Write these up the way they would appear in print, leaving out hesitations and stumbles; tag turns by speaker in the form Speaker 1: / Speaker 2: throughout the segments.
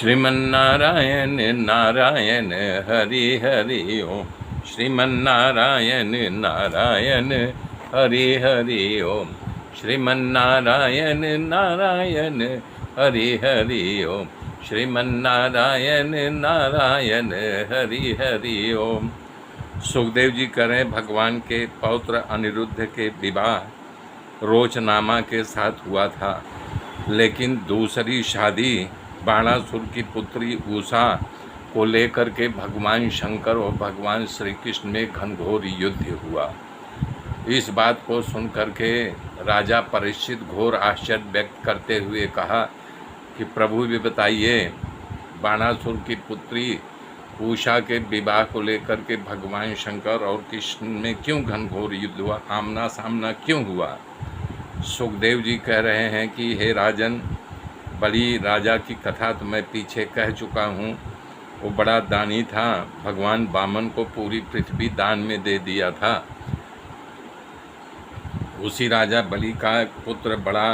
Speaker 1: श्रीमन्नारायण नारायण हरि हरि ओम। श्रीमन्नारायण नारायण हरि हरि ओम। श्रीमन्नारायण नारायण हरि हरि ओम। श्रीमन्नारायण नारायण हरि हरि ओम। सुखदेव जी करें भगवान के पौत्र अनिरुद्ध के विवाह रोचनामा के साथ हुआ था, लेकिन दूसरी शादी बाणासुर की पुत्री उषा को लेकर के भगवान शंकर और भगवान श्री कृष्ण में घनघोर युद्ध हुआ। इस बात को सुनकर के राजा परीक्षित घोर आश्चर्य व्यक्त करते हुए कहा कि प्रभु भी बताइए, बाणासुर की पुत्री उषा के विवाह को लेकर के भगवान शंकर और कृष्ण में क्यों घनघोर युद्ध हुआ, आमना सामना क्यों हुआ। सुखदेव जी कह रहे हैं कि हे राजन, बलि राजा की कथा तो मैं पीछे कह चुका हूँ। वो बड़ा दानी था, भगवान वामन को पूरी पृथ्वी दान में दे दिया था। उसी राजा बलि का पुत्र बड़ा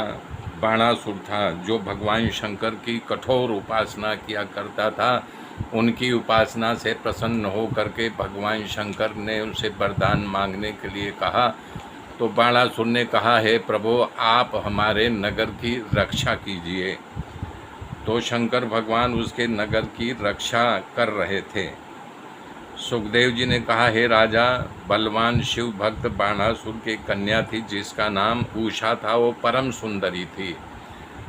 Speaker 1: बाणासुर था, जो भगवान शंकर की कठोर उपासना किया करता था। उनकी उपासना से प्रसन्न हो करके भगवान शंकर ने उनसे वरदान मांगने के लिए कहा, तो बाणासुर ने कहा, हे प्रभु, आप हमारे नगर की रक्षा कीजिए। तो शंकर भगवान उसके नगर की रक्षा कर रहे थे। सुखदेव जी ने कहा, हे राजा, बलवान शिव भक्त बाणासुर की कन्या थी जिसका नाम उषा था। वो परम सुंदरी थी,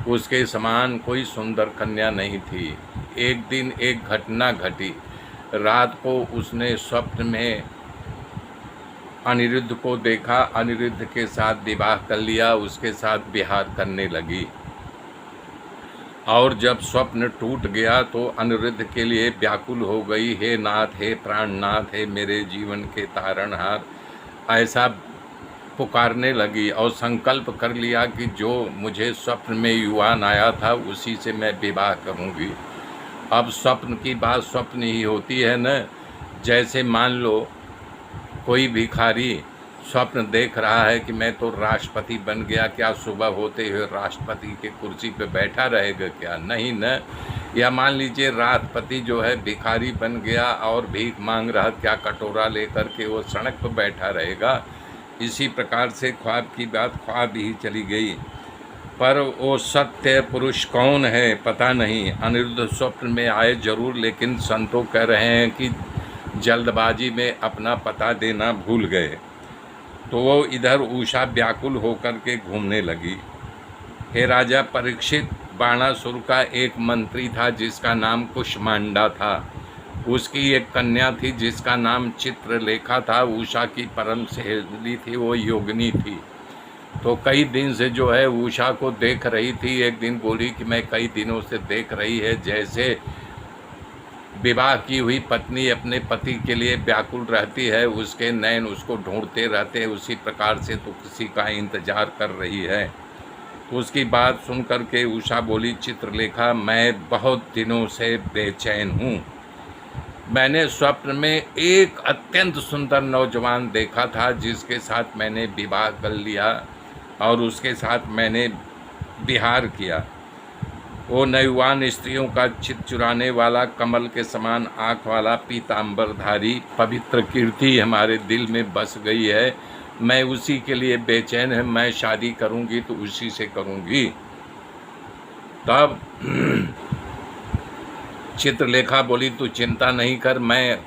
Speaker 1: उसके समान कोई सुंदर कन्या नहीं थी। एक दिन एक घटना घटी। रात को उसने स्वप्न में अनिरुद्ध को देखा, अनिरुद्ध के साथ विवाह कर लिया, उसके साथ विहार करने लगी। और जब स्वप्न टूट गया तो अनिरुद्ध के लिए व्याकुल हो गई, हे नाथ, हे प्राणनाथ, हे मेरे जीवन के तारणहार, ऐसा पुकारने लगी और संकल्प कर लिया कि जो मुझे स्वप्न में युवान आया था उसी से मैं विवाह करूंगी। अब स्वप्न की बात स्वप्न ही होती है न। जैसे मान लो कोई भिखारी स्वप्न देख रहा है कि मैं तो राष्ट्रपति बन गया, क्या सुबह होते हुए राष्ट्रपति के कुर्सी पे बैठा रहेगा क्या? नहीं न। या मान लीजिए राष्ट्रपति जो है भिखारी बन गया और भीख मांग रहा, क्या कटोरा लेकर के वो सड़क पर बैठा रहेगा? इसी प्रकार से ख्वाब की बात ख्वाब ही चली गई। पर वो सत्य पुरुष कौन है पता नहीं। अनिरुद्ध स्वप्न में आए जरूर, लेकिन संतों कह रहे हैं कि जल्दबाजी में अपना पता देना भूल गए। तो वो इधर उषा व्याकुल होकर के घूमने लगी। हे राजा परीक्षित, बाणासुर का एक मंत्री था जिसका नाम कुष्मांडा था। उसकी एक कन्या थी जिसका नाम चित्रलेखा था। उषा की परम सहेली थी, वो योगिनी थी। तो कई दिन से जो है उषा को देख रही थी। एक दिन बोली कि मैं कई दिनों से देख रही है, जैसे विवाह की हुई पत्नी अपने पति के लिए व्याकुल रहती है, उसके नयन उसको ढूंढते रहते हैं, उसी प्रकार से तो किसी का इंतजार कर रही है। तो उसकी बात सुन कर के उषा बोली, चित्रलेखा, मैं बहुत दिनों से बेचैन हूँ। मैंने स्वप्न में एक अत्यंत सुंदर नौजवान देखा था जिसके साथ मैंने विवाह कर लिया और उसके साथ मैंने विहार किया। वो नौजवान स्त्रियों का चित चुराने वाला, कमल के समान आँख वाला, पीताम्बरधारी पवित्र कीर्ति हमारे दिल में बस गई है। मैं उसी के लिए बेचैन है। मैं शादी करूंगी तो उसी से करूंगी। तब चित्रलेखा बोली, तू चिंता नहीं कर, मैं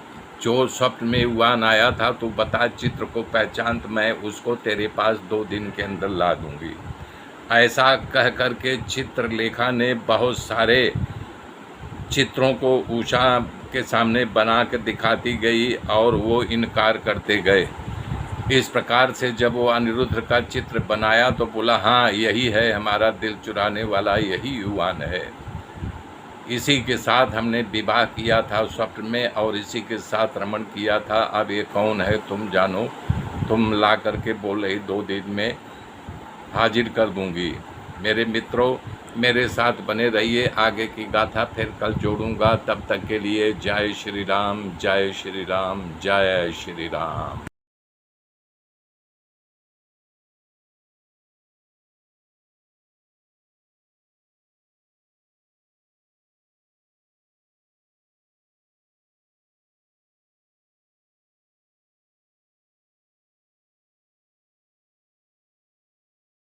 Speaker 1: जो स्वप्न में युवान आया था तू बता, चित्र को पहचान, तो मैं उसको तेरे पास 2 दिन के अंदर ला दूंगी। ऐसा कह कर के चित्रलेखा ने बहुत सारे चित्रों को उषा के सामने बना के दिखाती गई और वो इनकार करते गए। इस प्रकार से जब वो अनिरुद्ध का चित्र बनाया तो बोला, हाँ, यही है हमारा दिल चुराने वाला, यही युवान है। इसी के साथ हमने विवाह किया था स्वप्न में और इसी के साथ रमण किया था। अब ये कौन है तुम जानो। तुम ला करके बोल रही 2 दिन में हाजिर कर दूंगी। मेरे मित्रों, मेरे साथ बने रहिए, आगे की गाथा फिर कल जोड़ूंगा। तब तक के लिए जय श्री राम, जय श्री राम, जय श्री राम।